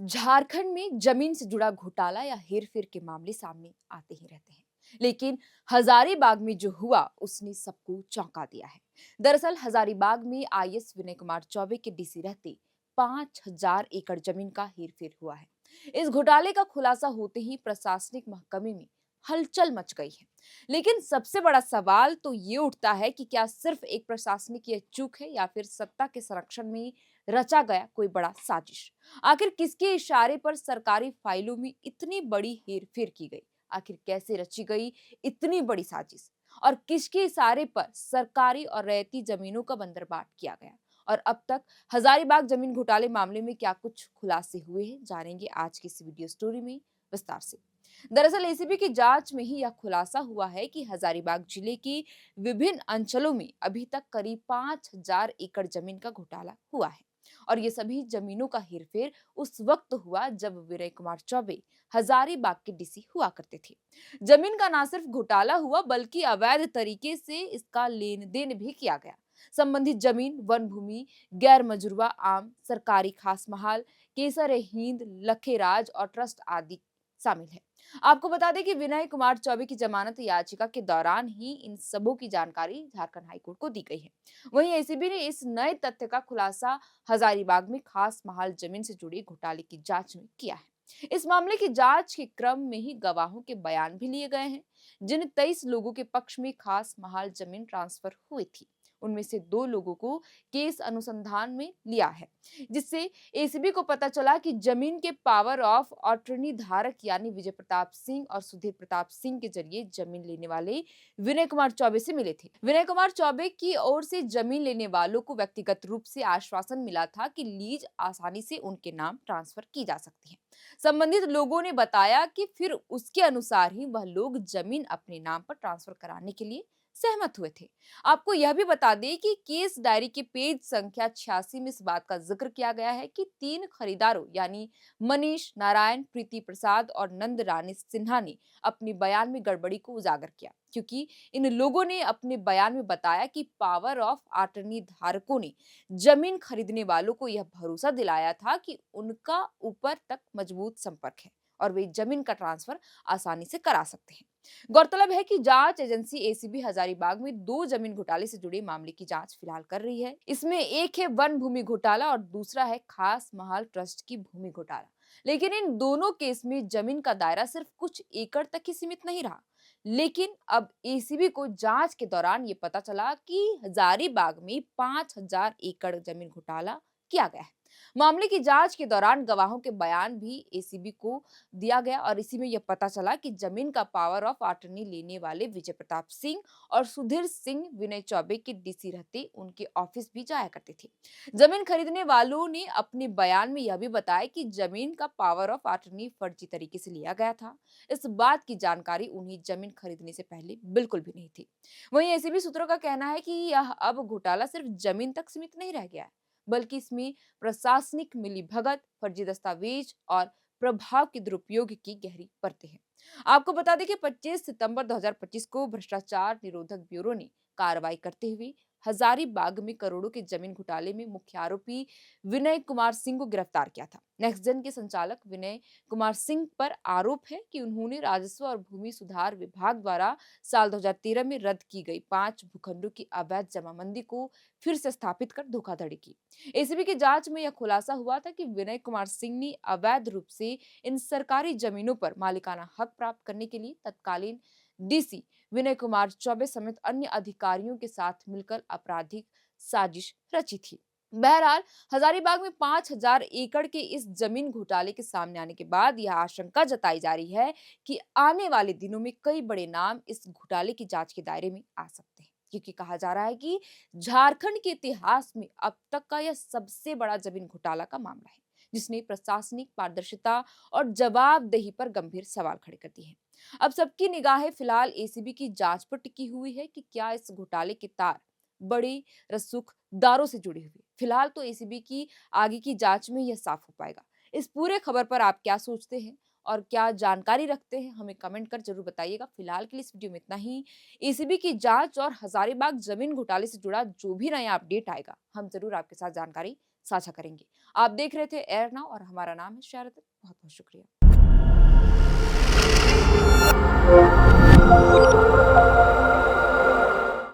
झारखंड में जमीन से जुड़ा घोटाला या हेरफेर के मामले सामने आते ही रहते हैं। लेकिन हजारीबाग में जो हुआ उसने सबको चौंका दिया है। दरअसल हजारीबाग में आईएएस विनय कुमार चौबे के डीसी रहते 5,000 एकड़ जमीन का हेरफेर हुआ है। इस घोटाले का खुलासा होते ही प्रशासनिक महकमे में हलचल मच गई है। लेकिन सबसे बड़ा सवाल तो ये उठता है कि क्या सिर्फ एक प्रशासनिक ये चूक है या फिर सत्ता के संरक्षण में रचा गया कोई बड़ा साजिश। आखिर किसके इशारे पर सरकारी फाइलों में इतनी बड़ी हेरफेर की गई? आखिर कैसे रची गई इतनी बड़ी साजिश? और किसके इशारे पर सरकारी और रैयती जमीनों का बंदरबाट किया गया? और अब तक हजारीबाग जमीन घोटाले मामले में क्या कुछ खुलासे हुए हैं, जानेंगे आज की इस वीडियो स्टोरी में विस्तार से। दरअसल एसीबी की जांच में ही यह खुलासा हुआ है कि हजारीबाग जिले की विभिन्न अंचलों में अभी तक करीब 5,000 एकड़ जमीन का घोटाला हुआ है। और ये सभी जमीनों का हेरफेर उस वक्त हुआ जब विनय कुमार चौबे हजारीबाग के डीसी हुआ करते थे। जमीन का ना सिर्फ घोटाला हुआ बल्कि अवैध तरीके से इसका लेन देन भी किया गया। संबंधित जमीन, वन भूमि, गैर मजुरवा आम, सरकारी खास महाल, केसर हिंद, लखेराज और ट्रस्ट आदि शामिल है। आपको बता दें कि विनय कुमार चौबे की जमानत याचिका के दौरान ही इन सबों की जानकारी झारखंड हाईकोर्ट को दी गई है। वहीं एसीबी ने इस नए तथ्य का खुलासा हजारीबाग में खास महाल जमीन से जुड़ी घोटाले की जांच में किया है। इस मामले की जांच के क्रम में ही गवाहों के बयान भी लिए गए हैं। जिन 23 लोगों के पक्ष में खास महाल जमीन ट्रांसफर हुई थी, उनमें से 2 लोगों को केस अनुसंधान में लिया है, जिससे एसीबी को पता चला कि जमीन के पावर ऑफ अटॉर्नी धारक यानी विजय प्रताप सिंह और सुधीर प्रताप सिंह के जरिए जमीन लेने वाले विनय कुमार चौबे से मिले थे। विनय कुमार चौबे की ओर से जमीन लेने वालों को व्यक्तिगत रूप से आश्वासन मिला था कि लीज आसानी से उनके नाम ट्रांसफर की जा सकती है। संबंधित लोगों ने बताया कि फिर उसके अनुसार ही वह लोग जमीन अपने नाम पर ट्रांसफर कराने के लिए सहमत हुए थे। आपको यह भी बता दें कि केस डायरी के पेज संख्या 86 में इस बात का जिक्र किया गया है कि 3 खरीदारों यानी मनीष, नारायण, प्रीति प्रसाद और नंद रानी सिन्हा ने अपने बयान में गड़बड़ी को उजागर किया, क्योंकि इन लोगों ने अपने बयान में बताया कि पावर ऑफ अटॉर्नी धारकों ने जमीन खरीदने वालों को यह भरोसा दिलाया था कि उनका ऊपर तक मजबूत संपर्क है और वे जमीन का ट्रांसफर आसानी से करा सकते हैं। गौरतलब है कि जांच एजेंसी एसीबी हजारीबाग में 2 जमीन घोटाले से जुड़े मामले की जांच फिलहाल कर रही है। इसमें एक है वन भूमि घोटाला और दूसरा है खास महाल ट्रस्ट की भूमि घोटाला। लेकिन इन दोनों केस में जमीन का दायरा सिर्फ कुछ एकड़ तक ही सीमित नहीं रहा। लेकिन अब एसीबी को जांच के दौरान ये पता चला कि हजारीबाग में 5,000 एकड़ जमीन घोटाला किया गया है। मामले की जांच के दौरान गवाहों के बयान भी एसीबी को दिया गया और इसी में यह पता चला कि जमीन का पावर ऑफ अटॉर्नी लेने वाले विजय प्रताप सिंह और सुधीर सिंह विनय चौबे के डीसी रहते उनके ऑफिस भी जाया करते थे। जमीन खरीदने वालों ने अपने बयान में यह भी बताया कि जमीन का पावर ऑफ अटॉर्नी फर्जी तरीके से लिया गया था। इस बात की जानकारी उन्हें जमीन खरीदने से पहले बिल्कुल भी नहीं थी। वहीं एसीबी सूत्रों का कहना है कि यह अब घोटाला सिर्फ जमीन तक सीमित नहीं रह गया है, बल्कि इसमें प्रशासनिक मिलीभगत, फर्जी दस्तावेज और प्रभाव के दुरुपयोग की गहरी परतें हैं। आपको बता दें कि 25 सितंबर 2025 को भ्रष्टाचार निरोधक ब्यूरो ने कार्रवाई करते हुए हजारीबाग में करोड़ों के जमीन घोटाले में मुख्य आरोपी विनय कुमार सिंह को गिरफ्तार किया था। नेक्स्ट जेन के संचालक विनय कुमार सिंह पर आरोप है कि उन्होंने राजस्व और भूमि सुधार विभाग द्वारा साल 2013 में रद्द की गई 5 भूखंडों की अवैध जमाबंदी को फिर से स्थापित कर धोखाधड़ी की। एसीबी की जांच में यह खुलासा हुआ था कि विनय कुमार सिंह ने अवैध रूप से इन सरकारी जमीनों पर मालिकाना हक प्राप्त करने के लिए तत्कालीन डीसी विनय कुमार चौबे समेत अन्य अधिकारियों के साथ मिलकर आपराधिक साजिश रची थी। बहरहाल हजारीबाग में 5,000 एकड़ के इस जमीन घोटाले के सामने आने के बाद यह आशंका जताई जा रही है कि आने वाले दिनों में कई बड़े नाम इस घोटाले की जांच के दायरे में आ सकते हैं, क्योंकि कहा जा रहा है कि झारखंड के इतिहास में अब तक का यह सबसे बड़ा जमीन घोटाला का मामला है, जिसने प्रशासनिक पारदर्शिता और जवाबदेही पर गंभीर सवाल खड़े कर दिए हैं। अब सबकी निगाहें फिलहाल एसीबी की जांच पर टिकी हुई है कि क्या इस घोटाले के तार बड़ी रसूखदारों से जुड़ी हुई। फिलहाल तो एसीबी की आगे की जांच में यह साफ हो पाएगा। इस पूरे खबर पर आप क्या सोचते हैं और क्या जानकारी रखते हैं, हमें कमेंट कर जरूर बताइएगा। फिलहाल के लिए इस वीडियो में इतना ही। एसीबी की जांच और हजारीबाग जमीन घोटाले से जुड़ा जो भी नया अपडेट आएगा, हम जरूर आपके साथ जानकारी साझा करेंगे। आप देख रहे थे एयर नाउ और हमारा नाम है शारद। बहुत बहुत शुक्रिया।